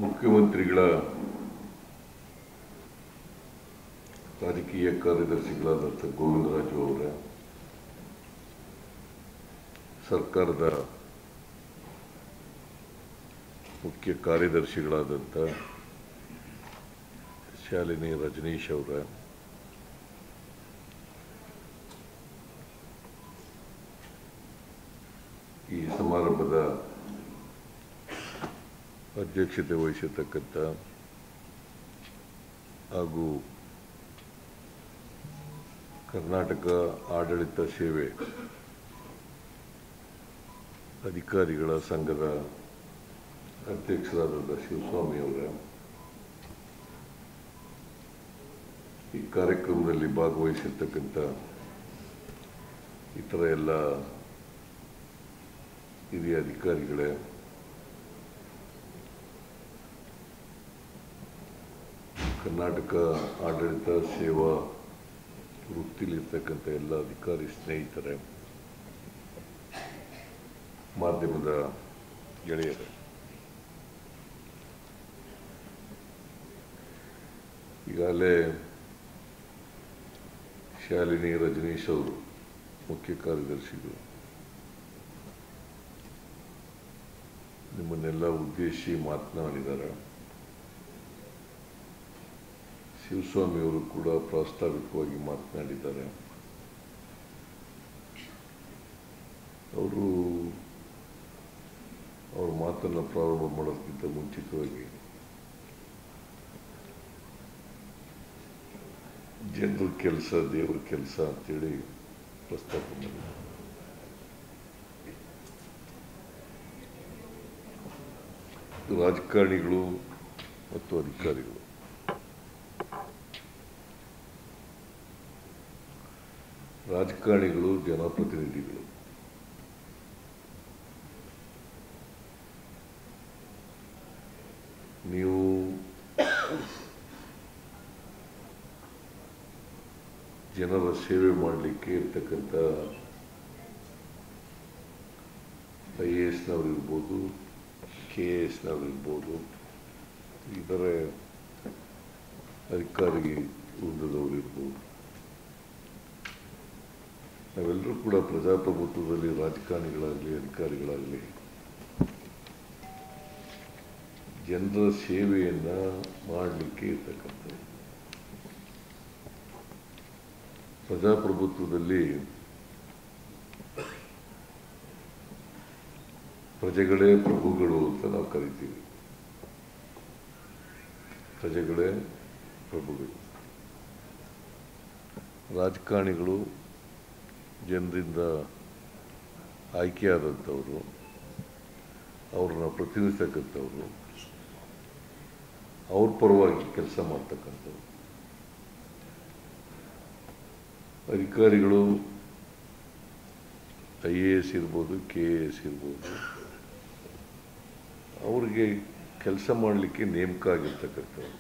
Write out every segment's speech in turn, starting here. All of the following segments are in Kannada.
ಮುಖ್ಯಮಂತ್ರಿಗಳ ರಾಜಕೀಯ ಕಾರ್ಯದರ್ಶಿಗಳಾದಂಥ ಗೋವಿಂದರಾಜು ಅವರ ಸರ್ಕಾರದ ಮುಖ್ಯ ಕಾರ್ಯದರ್ಶಿಗಳಾದಂಥ ಶಾಲಿನಿ ರಜನೀಶ್ ಅವರ ಈ ಸಮಾರಂಭದ ಅಧ್ಯಕ್ಷತೆ ವಹಿಸಿರ್ತಕ್ಕಂಥ ಹಾಗೂ ಕರ್ನಾಟಕ ಆಡಳಿತ ಸೇವೆ ಅಧಿಕಾರಿಗಳ ಸಂಘದ ಅಧ್ಯಕ್ಷರಾದ ಶಿವಸ್ವಾಮಿ ಅವರ ಈ ಕಾರ್ಯಕ್ರಮದಲ್ಲಿ ಭಾಗವಹಿಸಿರ್ತಕ್ಕಂಥ ಇತರ ಎಲ್ಲ ಹಿರಿಯ ಅಧಿಕಾರಿಗಳೇ, ಕರ್ನಾಟಕ ಆಡಳಿತ ಸೇವಾ ವೃತ್ತಿಲಿರ್ತಕ್ಕಂಥ ಎಲ್ಲ ಅಧಿಕಾರಿ ಸ್ನೇಹಿತರೆ, ಮಾಧ್ಯಮದ ಗೆಳೆಯರೇ, ಈಗಾಗಲೇ ಶಾಲಿನಿ ರಜನೀಶ್ ಅವರು ಮುಖ್ಯ ಕಾರ್ಯದರ್ಶಿಗಳು ನಿಮ್ಮನ್ನೆಲ್ಲ ಉದ್ದೇಶಿಸಿ ಮಾತನಾಡಿದ್ದಾರೆ. ಶಿವಸ್ವಾಮಿ ಅವರು ಕೂಡ ಪ್ರಾಸ್ತಾವಿಕವಾಗಿ ಮಾತನಾಡಿದ್ದಾರೆ. ಅವ್ರ ಮಾತನ್ನು ಪ್ರಾರಂಭ ಮಾಡೋದಕ್ಕಿಂತ ಮುಂಚಿತವಾಗಿ ಜನರ ಕೆಲಸ ದೇವರ ಕೆಲಸ ಅಂತೇಳಿ ಪ್ರಸ್ತಾಪ ಮಾಡಿದ್ದಾರೆ. ರಾಜಕಾರಣಿಗಳು ಮತ್ತು ಅಧಿಕಾರಿಗಳು ರಾಜಕಾರಣಿಗಳು ಜನಪ್ರತಿನಿಧಿಗಳು. ನೀವು ಜನರ ಸೇವೆ ಮಾಡಲಿಕ್ಕೆ ಇರ್ತಕ್ಕಂಥ IAS-ನವರಿರ್ಬೋದು, KAS-ನವರಿರ್ಬೋದು, ಇತರೆ ಅಧಿಕಾರಿ ವೃಂದದವರಿರ್ಬೋದು, ನಾವೆಲ್ಲರೂ ಕೂಡ ಪ್ರಜಾಪ್ರಭುತ್ವದಲ್ಲಿ ರಾಜಕಾರಣಿಗಳಾಗಲಿ ಅಧಿಕಾರಿಗಳಾಗಲಿ ಜನರ ಸೇವೆಯನ್ನು ಮಾಡಲಿಕ್ಕೆ ಇರ್ತಕ್ಕಂಥದ್ದು. ಪ್ರಜಾಪ್ರಭುತ್ವದಲ್ಲಿ ಪ್ರಜೆಗಳೇ ಪ್ರಭುಗಳು ಅಂತ ನಾವು ಕರಿತೀವಿ. ಪ್ರಜೆಗಳೇ ಪ್ರಭುಗಳು. ರಾಜಕಾರಣಿಗಳು ಜನರಿಂದ ಆಯ್ಕೆಯಾದಂಥವರು, ಅವ್ರನ್ನ ಪ್ರತಿನಿಧಿಸ್ತಕ್ಕಂಥವ್ರು, ಅವ್ರ ಪರವಾಗಿ ಕೆಲಸ ಮಾಡ್ತಕ್ಕಂಥವ್ರು. ಅಧಿಕಾರಿಗಳು IAS ಇರ್ಬೋದು, KAS ಇರ್ಬೋದು, ಅವ್ರಿಗೆ ಕೆಲಸ ಮಾಡಲಿಕ್ಕೆ ನೇಮಕ ಆಗಿರ್ತಕ್ಕಂಥವ್ರು.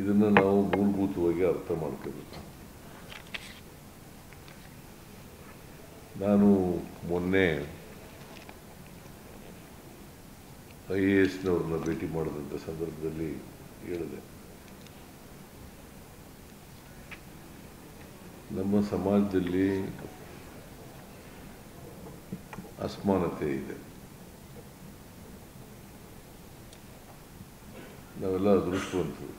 ಇದನ್ನು ನಾವು ಮೂಲಭೂತವಾಗಿ ಅರ್ಥ ಮಾಡ್ಕೋಬೇಕು. ನಾನು ಮೊನ್ನೆ IAS-ನವ್ರನ್ನ ಭೇಟಿ ಮಾಡಿದಂಥ ಸಂದರ್ಭದಲ್ಲಿ ಹೇಳಿದೆ, ನಮ್ಮ ಸಮಾಜದಲ್ಲಿ ಅಸಮಾನತೆ ಇದೆ. ನಾವೆಲ್ಲ ಅದೃಷ್ಟವಂತರು,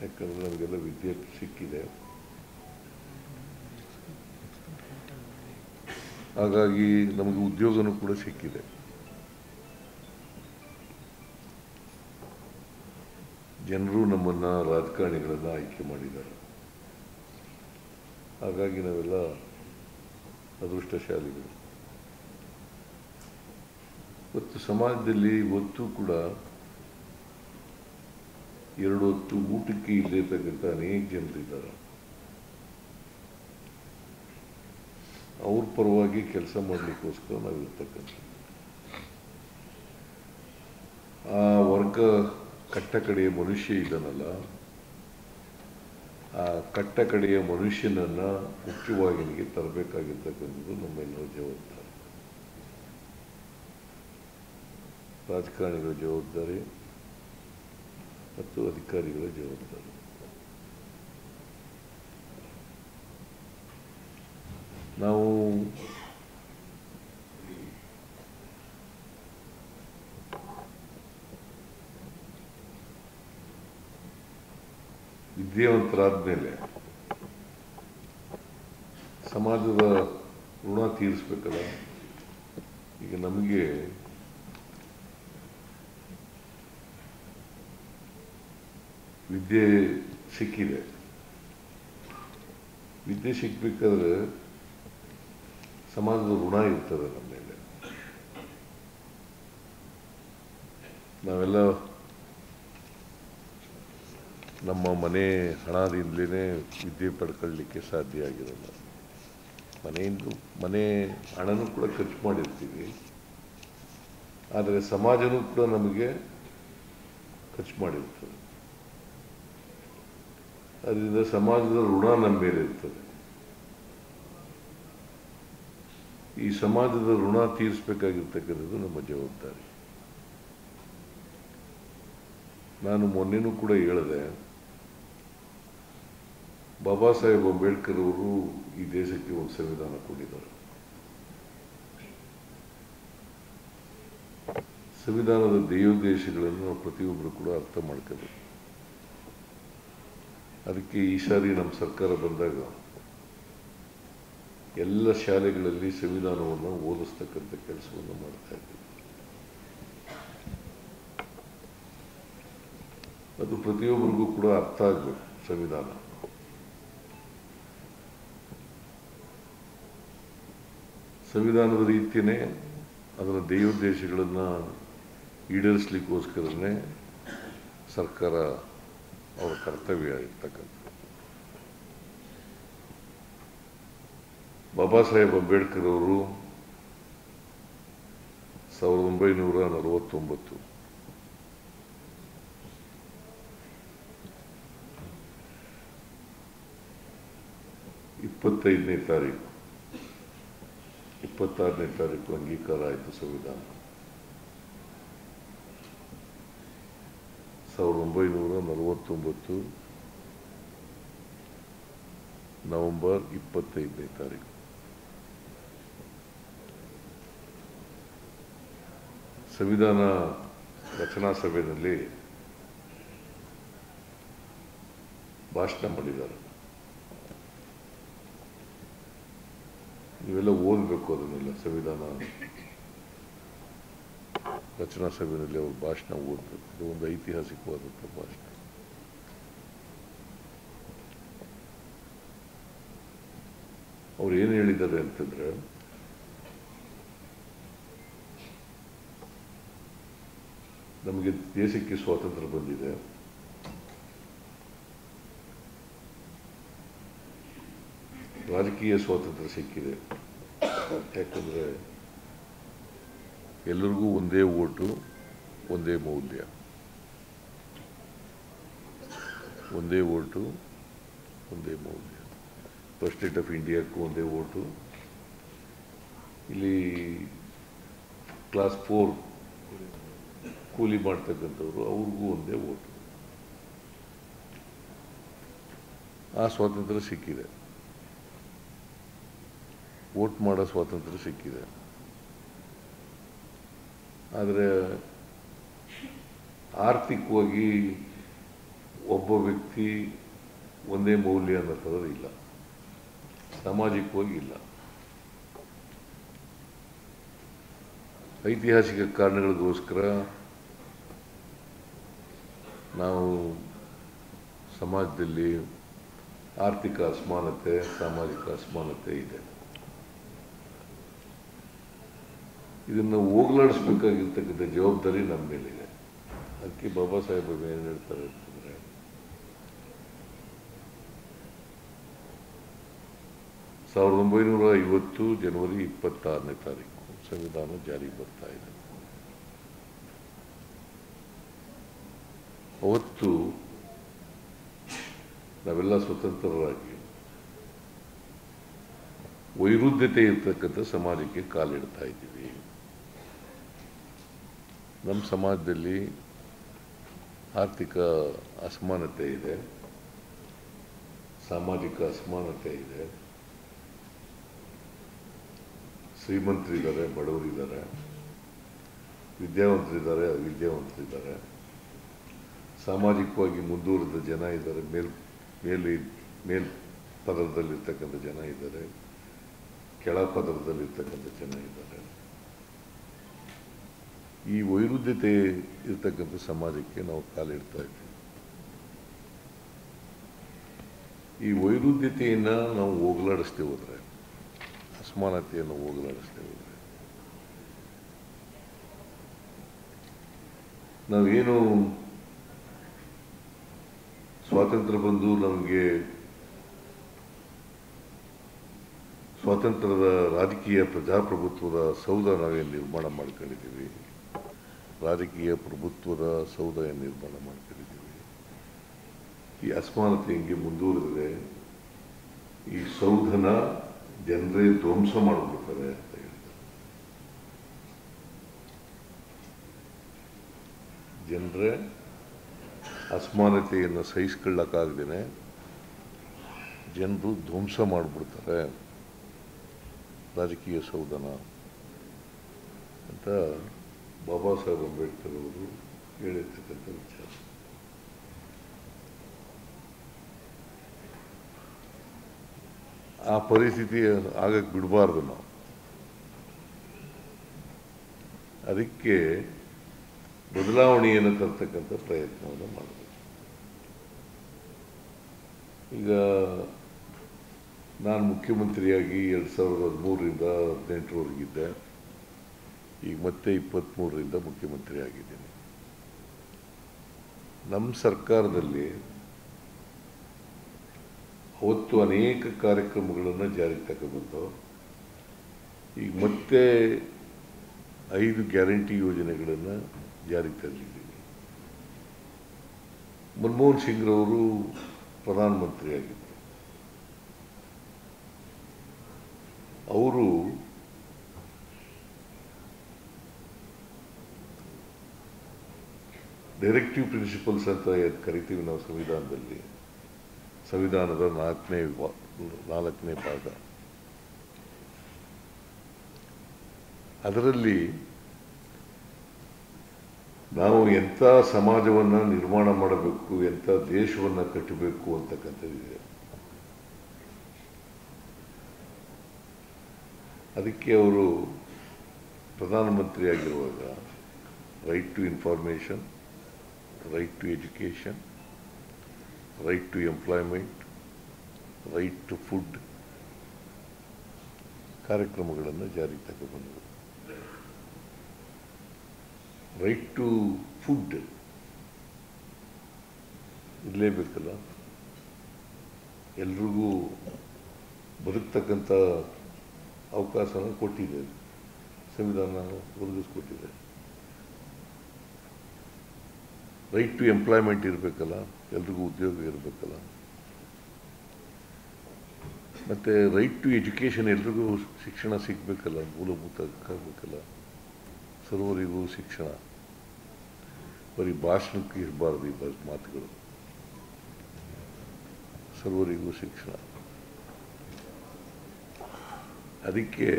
ಯಾಕಂದರೆ ನಮಗೆಲ್ಲ ವಿದ್ಯೆ ಸಿಕ್ಕಿದೆ. ಹಾಗಾಗಿ ನಮಗೆ ಉದ್ಯೋಗನೂ ಕೂಡ ಸಿಕ್ಕಿದೆ. ಜನರು ನಮ್ಮನ್ನು ರಾಜಕಾರಣಿಗಳನ್ನು ಆಯ್ಕೆ ಮಾಡಿದ್ದಾರೆ. ಹಾಗಾಗಿ ನಾವೆಲ್ಲ ಅದೃಷ್ಟಶಾಲಿಗಳು. ಮತ್ತು ಸಮಾಜದಲ್ಲಿ ಇವತ್ತು ಕೂಡ 2 ಹೊತ್ತು ಊಟಕ್ಕೆ ಇಲ್ಲಿರ್ತಕ್ಕಂಥ ಅನೇಕ ಜನರಿದ್ದಾರೆ. ಅವ್ರ ಪರವಾಗಿ ಕೆಲಸ ಮಾಡಲಿಕ್ಕೋಸ್ಕರ ನಾವಿರ್ತಕ್ಕಂಥ ಆ ವರ್ಗ ಕಟ್ಟಕಡೆಯ ಮನುಷ್ಯ ಇದ್ದಾನಲ್ಲ, ಆ ಕಟ್ಟಕಡೆಯ ಮನುಷ್ಯನನ್ನು ಮುಖ್ಯವಾಹಿನಿಗೆ ತರಬೇಕಾಗಿರ್ತಕ್ಕಂಥದ್ದು ನಮ್ಮೆಲ್ಲರ ಜವಾಬ್ದಾರಿ. ರಾಜಕಾರಣಿಗಳ ಜವಾಬ್ದಾರಿ ಮತ್ತು ಅಧಿಕಾರಿಗಳ ಜವಾಬ್ದಾರಿ. ನಾವು ವಿದ್ಯಾವಂತರಾದ ಮೇಲೆ ಸಮಾಜದ ಋಣ ತೀರಿಸ್ಬೇಕಲ್ಲ. ಈಗ ನಮಗೆ ವಿದ್ಯೆ ಸಿಕ್ಕಿದೆ. ವಿದ್ಯೆ ಸಿಕ್ಬೇಕಾದ್ರೆ ಸಮಾಜದ ಋಣ ಇರ್ತದೆ ನಮ್ಮ ಮೇಲೆ. ನಾವೆಲ್ಲ ನಮ್ಮ ಮನೆ ಹಣದಿಂದಲೇ ವಿದ್ಯೆ ಪಡ್ಕೊಳ್ಳಲಿಕ್ಕೆ ಸಾಧ್ಯ ಆಗಿರಲ್ಲ. ಮನೆ ಹಣನೂ ಕೂಡ ಖರ್ಚು ಮಾಡಿರ್ತೀವಿ, ಆದರೆ ಸಮಾಜನೂ ಕೂಡ ನಮಗೆ ಖರ್ಚು ಮಾಡಿರ್ತದೆ. ಅದರಿಂದ ಸಮಾಜದ ಋಣ ನಮ್ಮ ಮೇಲೆ ಇರ್ತದೆ. ಈ ಸಮಾಜದ ಋಣ ತೀರಿಸಬೇಕಾಗಿರ್ತಕ್ಕಂಥದ್ದು ನಮ್ಮ ಜವಾಬ್ದಾರಿ. ನಾನು ಮೊನ್ನೆನೂ ಕೂಡ ಹೇಳಿದೆ, ಬಾಬಾ ಸಾಹೇಬ್ ಅಂಬೇಡ್ಕರ್ ಅವರು ಈ ದೇಶಕ್ಕೆ ಒಂದು ಸಂವಿಧಾನ ಕೊಟ್ಟಿದ್ದಾರೆ. ಸಂವಿಧಾನದ ಧ್ಯೇಯೋದ್ದೇಶಗಳನ್ನು ನಾವು ಪ್ರತಿಯೊಬ್ಬರು ಕೂಡ ಅರ್ಥ ಮಾಡ್ಕೋಬೇಕು. ಅದಕ್ಕೆ ಈ ಸಾರಿ ನಮ್ಮ ಸರ್ಕಾರ ಬಂದಾಗ ಎಲ್ಲ ಶಾಲೆಗಳಲ್ಲಿ ಸಂವಿಧಾನವನ್ನು ಓದಿಸ್ತಕ್ಕಂಥ ಕೆಲಸವನ್ನು ಮಾಡ್ತಾ ಇದ್ದೀವಿ. ಅದು ಪ್ರತಿಯೊಬ್ಬರಿಗೂ ಕೂಡ ಅರ್ಥ ಆಗಬೇಕು. ಸಂವಿಧಾನದ ರೀತಿಯೇ ಅದರ ಧ್ಯೇಯೋದ್ದೇಶಗಳನ್ನು ಈಡೇರಿಸಲಿಕ್ಕೋಸ್ಕರನೇ ಸರ್ಕಾರ ಅವರ ಕರ್ತವ್ಯ ಇರ್ತಕ್ಕಂಥ. ಬಾಬಾ ಸಾಹೇಬ್ ಅಂಬೇಡ್ಕರ್ ಅವರು 1949 25ನೇ ತಾರೀಕು 26ನೇ ತಾರೀಕು ಅಂಗೀಕಾರ ಆಯಿತು ಸಂವಿಧಾನ. 1949 ನವೆಂಬರ್ 25ನೇ ತಾರೀಕು. ಸಂವಿಧಾನ ರಚನಾ ಸಭೆಯಲ್ಲಿ ಭಾಷಣ ಮಾಡಿದ್ದಾರೆ. ನೀವೆಲ್ಲ ಓದಬೇಕು ಅದನ್ನೆಲ್ಲ. ಸಂವಿಧಾನ ರಚನಾ ಸಭೆಯಲ್ಲಿ ಅವರು ಭಾಷಣ ಓದಬೇಕು. ಇದು ಒಂದು ಐತಿಹಾಸಿಕವಾದಂಥ ಭಾಷಣ. ಅವ್ರು ಏನು ಹೇಳಿದ್ದಾರೆ ಅಂತಂದ್ರೆ, ನಮಗೆ ದೇಶಕ್ಕೆ ಸ್ವಾತಂತ್ರ್ಯ ಬಂದಿದೆ, ರಾಜಕೀಯ ಸ್ವಾತಂತ್ರ್ಯ ಸಿಕ್ಕಿದೆ. ಯಾಕಂದರೆ ಎಲ್ಲರಿಗೂ ಒಂದೇ ಓಟು, ಒಂದೇ ಮೌಲ್ಯ. ಒಂದೇ ಓಟು, ಒಂದೇ ಮೌಲ್ಯ. ಪ್ರೆಸಿಡೆಂಟ್ ಆಫ್ ಇಂಡಿಯಾಕ್ಕೂ ಒಂದೇ ಓಟು, ಇಲ್ಲಿ ಕ್ಲಾಸ್ 4 ಕೂಲಿ ಮಾಡ್ತಕ್ಕಂಥವ್ರು ಅವ್ರಿಗೂ ಒಂದೇ ಓಟು. ಆ ಸ್ವಾತಂತ್ರ್ಯ ಸಿಕ್ಕಿದೆ. ವೋಟ್ ಮಾಡೋ ಸ್ವಾತಂತ್ರ್ಯ ಸಿಕ್ಕಿದೆ. ಆದರೆ ಆರ್ಥಿಕವಾಗಿ ಒಬ್ಬ ವ್ಯಕ್ತಿ ಒಂದೇ ಮೌಲ್ಯ ಅನ್ನೋ ಥರದ್ದು ಇಲ್ಲ, ಸಾಮಾಜಿಕವಾಗಿ ಇಲ್ಲ. ಐತಿಹಾಸಿಕ ಕಾರಣಗಳಿಗೋಸ್ಕರ ನಾವು ಸಮಾಜದಲ್ಲಿ ಆರ್ಥಿಕ ಅಸಮಾನತೆ, ಸಾಮಾಜಿಕ ಅಸಮಾನತೆ ಇದೆ. ಇದನ್ನು ಹೋಗಲಾಡಿಸ್ಬೇಕಾಗಿರ್ತಕ್ಕಂಥ ಜವಾಬ್ದಾರಿ ನಮ್ಮ ಮೇಲಿದೆ. ಅದಕ್ಕೆ ಬಾಬಾ ಸಾಹೇಬ್ ಏನು ಹೇಳ್ತಾರೆ ಅಂತಂದರೆ, 1950 ಜನವರಿ 26ನೇ ತಾರೀಕು ಸಂವಿಧಾನ ಜಾರಿಗೆ ಬರ್ತಾ ಇದೆ. ಅವತ್ತು ನಾವೆಲ್ಲ ಸ್ವತಂತ್ರರಾಗಿ ವೈರುಧ್ಯತೆ ಇರ್ತಕ್ಕಂಥ ಸಮಾಜಕ್ಕೆ ಕಾಲಿಡ್ತಾ ಇದ್ದೀವಿ. ನಮ್ಮ ಸಮಾಜದಲ್ಲಿ ಆರ್ಥಿಕ ಅಸಮಾನತೆ ಇದೆ, ಸಾಮಾಜಿಕ ಅಸಮಾನತೆ ಇದೆ. ಶ್ರೀಮಂತರಿದ್ದಾರೆ, ಬಡವರಿದ್ದಾರೆ, ವಿದ್ಯಾವಂತರಿದ್ದಾರೆ, ಅವಿದ್ಯಾವಂತರಿದ್ದಾರೆ, ಸಾಮಾಜಿಕವಾಗಿ ಮುಂದುವರಿದ ಜನ ಇದ್ದಾರೆ, ಮೇಲ್ ಪದರದಲ್ಲಿರ್ತಕ್ಕಂಥ ಜನ ಇದ್ದಾರೆ, ಕೆಳ ಪದರದಲ್ಲಿರ್ತಕ್ಕಂಥ ಜನ ಇದ್ದಾರೆ. ಈ ವೈರುಧ್ಯತೆ ಇರ್ತಕ್ಕಂಥ ಸಮಾಜಕ್ಕೆ ನಾವು ಕಾಲಿಡ್ತಾ ಇದ್ದೀವಿ. ಈ ವೈರುಧ್ಯತೆಯನ್ನು ನಾವು ಹೋಗಲಾಡಿಸ್ದೇ ಹೋದರೆ, ಅಸಮಾನತೆಯನ್ನು ಹೋಗಲಾಡಿಸ್ದೇ ಹೋದರೆ, ನಾವೇನು ಸ್ವಾತಂತ್ರ್ಯ ಬಂದು ನಮಗೆ ಸ್ವಾತಂತ್ರ್ಯದ ರಾಜಕೀಯ ಪ್ರಜಾಪ್ರಭುತ್ವದ ಸೌಧ ನಾವೇನು ನಿರ್ಮಾಣ ಮಾಡ್ಕೊಂಡಿದ್ದೀವಿ, ರಾಜಕೀಯ ಪ್ರಭುತ್ವದ ಸೌಧ ಏನು ನಿರ್ಮಾಣ ಮಾಡ್ಕೊಂಡಿದ್ದೀವಿ, ಈ ಅಸಮಾನತೆ ಹಿಂಗೆ ಮುಂದುವರೆದರೆ ಈ ಸೌಧನ ಜನರೇ ಧ್ವಂಸ ಮಾಡಿಬಿಡ್ತಾರೆ ಅಂತ ಹೇಳಿದ್ದಾರೆ. ಜನರೇ ಅಸಮಾನತೆಯನ್ನು ಸಹಿಸ್ಕೊಳ್ಳಕ್ಕಾಗ್ದೇನೆ ಜನರು ಧ್ವಂಸ ಮಾಡಿಬಿಡ್ತಾರೆ ರಾಜಕೀಯ ಸೌಧನ ಅಂತ ಬಾಬಾ ಸಾಹೇಬ್ ಅಂಬೇಡ್ಕರ್ ಅವರು ಹೇಳಿರ್ತಕ್ಕಂಥ ವಿಚಾರ. ಆ ಪರಿಸ್ಥಿತಿ ಆಗಕ್ಕೆ ಬಿಡಬಾರ್ದು ನಾವು. ಅದಕ್ಕೆ ಬದಲಾವಣೆಯನ್ನು ತರ್ತಕ್ಕಂಥ ಪ್ರಯತ್ನವನ್ನು ಮಾಡಬೇಕು. ಈಗ ನಾನು ಮುಖ್ಯಮಂತ್ರಿಯಾಗಿ 2013ರಿಂದ 2018ರವರೆಗಿದ್ದೆ. ಈಗ ಮತ್ತೆ 23ರಿಂದ ಮುಖ್ಯಮಂತ್ರಿ ಆಗಿದ್ದೀನಿ. ನಮ್ಮ ಸರ್ಕಾರದಲ್ಲಿ ಅವತ್ತು ಅನೇಕ ಕಾರ್ಯಕ್ರಮಗಳನ್ನು ಜಾರಿಗೆ ತಗೊಂಡ್ಬಂದು ಈಗ ಮತ್ತೆ 5 ಗ್ಯಾರಂಟಿ ಯೋಜನೆಗಳನ್ನು ಜಾರಿಗೆ ತಂದಿದ್ದೀವಿ. ಮನಮೋಹನ್ ಸಿಂಗ್ರವರು ಪ್ರಧಾನಮಂತ್ರಿಯಾಗಿದ್ದರು. ಅವರು ಡೈರೆಕ್ಟಿವ್ ಪ್ರಿನ್ಸಿಪಲ್ಸ್ ಅಂತ ಕರಿತೀವಿ ನಾವು ಸಂವಿಧಾನದಲ್ಲಿ. ಸಂವಿಧಾನದ 4ನೇ ಭಾಗ. ಅದರಲ್ಲಿ ನಾವು ಎಂಥ ಸಮಾಜವನ್ನು ನಿರ್ಮಾಣ ಮಾಡಬೇಕು, ಎಂಥ ದೇಶವನ್ನು ಕಟ್ಟಬೇಕು ಅಂತಕ್ಕಂಥದ್ದಿದೆ. ಅದಕ್ಕೆ ಅವರು ಪ್ರಧಾನಮಂತ್ರಿಯಾಗಿರುವಾಗ right to information, right to education, right to employment, right to food ಕಾರ್ಯಕ್ರಮಗಳನ್ನು ಜಾರಿಗೆ ತಗೊಂಡ್ಬಂದರು. ರೈಟ್ ಟು ಫುಡ್ ಇರಲೇಬೇಕಲ್ಲ, ಎಲ್ರಿಗೂ ಬದುಕ್ತಕ್ಕಂಥ ಅವಕಾಶನ ಕೊಟ್ಟಿದೆ, ಸಂವಿಧಾನ ಒದಗಿಸ್ಕೊಟ್ಟಿದೆ. ರೈಟ್ ಟು ಎಂಪ್ಲಾಯ್ಮೆಂಟ್ ಇರಬೇಕಲ್ಲ, ಎಲ್ರಿಗೂ ಉದ್ಯೋಗ ಇರಬೇಕಲ್ಲ. ಮತ್ತು ರೈಟ್ ಟು ಎಜುಕೇಷನ್, ಎಲ್ರಿಗೂ ಶಿಕ್ಷಣ ಸಿಗಬೇಕಲ್ಲ, ಮೂಲಭೂತ ಆಗಬೇಕಲ್ಲ. ಸರ್ವರಿಗೂ ಶಿಕ್ಷಣ, ಬರೀ ಭಾಷಣಕ್ಕೆ ಇರಬಾರ್ದು ಈ ಮಾತುಗಳು. ಸರ್ವರಿಗೂ ಶಿಕ್ಷಣ. ಅದಕ್ಕೆ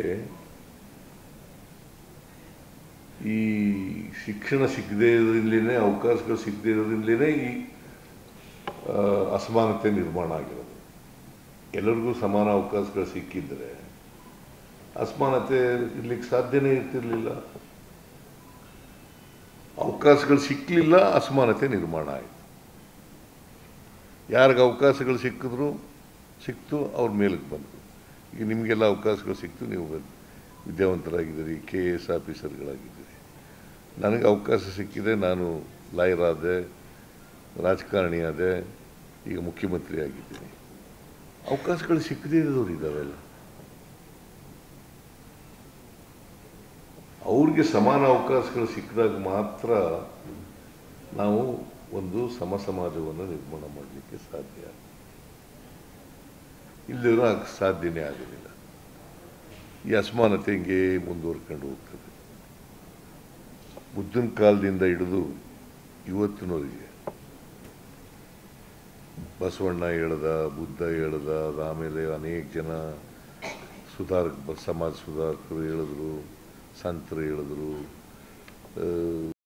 ಈ ಶಿಕ್ಷಣ ಸಿಗದೇ ಇರೋದ್ರಿಂದಲೇ, ಅವಕಾಶಗಳು ಸಿಗದೇ ಇರೋದ್ರಿಂದಲೇ ಈ ಅಸಮಾನತೆ ನಿರ್ಮಾಣ ಆಗಿರೋದು. ಎಲ್ಲರಿಗೂ ಸಮಾನ ಅವಕಾಶಗಳು ಸಿಕ್ಕಿದ್ರೆ ಅಸಮಾನತೆ ಇರ್ಲಿಕ್ಕೆ ಸಾಧ್ಯನೇ ಇರ್ತಿರ್ಲಿಲ್ಲ. ಅವಕಾಶಗಳು ಸಿಕ್ಕಲಿಲ್ಲ, ಅಸಮಾನತೆ ನಿರ್ಮಾಣ ಆಯಿತು. ಯಾರಿಗೆ ಅವಕಾಶಗಳು ಸಿಕ್ತು ಅವ್ರ ಮೇಲಕ್ಕೆ ಬಂದರು. ಈಗ ನಿಮಗೆಲ್ಲ ಅವಕಾಶಗಳು ಸಿಕ್ತು, ನೀವು ವಿದ್ಯಾವಂತರಾಗಿದ್ದೀರಿ, KAS ಆಫೀಸರ್ಗಳಾಗಿದ್ದೀರಿ. ನನಗೆ ಅವಕಾಶ ಸಿಕ್ಕಿದೆ, ನಾನು ಲಾಯರ್ ಆದೆ, ರಾಜಕಾರಣಿ ಆದೆ, ಈಗ ಮುಖ್ಯಮಂತ್ರಿ ಆಗಿದ್ದೀನಿ. ಅವಕಾಶಗಳು ಸಿಕ್ಕದೇ ಇರೋರು ಇದ್ದಾವೆಲ್ಲ. ಅವ್ರಿಗೆ ಸಮಾನ ಅವಕಾಶಗಳು ಸಿಕ್ಕಿದಾಗ ಮಾತ್ರ ನಾವು ಒಂದು ಸಮಾಜವನ್ನು ನಿರ್ಮಾಣ ಮಾಡಲಿಕ್ಕೆ ಸಾಧ್ಯ. ಇಲ್ಲದಿರೋ ಸಾಧ್ಯನೇ ಆಗಲಿಲ್ಲ. ಈ ಅಸಮಾನತೆ ಹಿಂಗೆ ಮುಂದುವರ್ಕೊಂಡು ಹೋಗ್ತದೆ. ಬುದ್ಧನ ಕಾಲದಿಂದ ಹಿಡಿದು ಇವತ್ತಿನವರೆಗೆ ಬಸವಣ್ಣ ಹೇಳ್ದ, ಬುದ್ಧ ಹೇಳ್ದ, ಆಮೇಲೆ ಅನೇಕ ಜನ ಸಮಾಜ ಸುಧಾರಕರು ಹೇಳಿದ್ರು, ಸಂತರು ಹೇಳಿದ್ರು.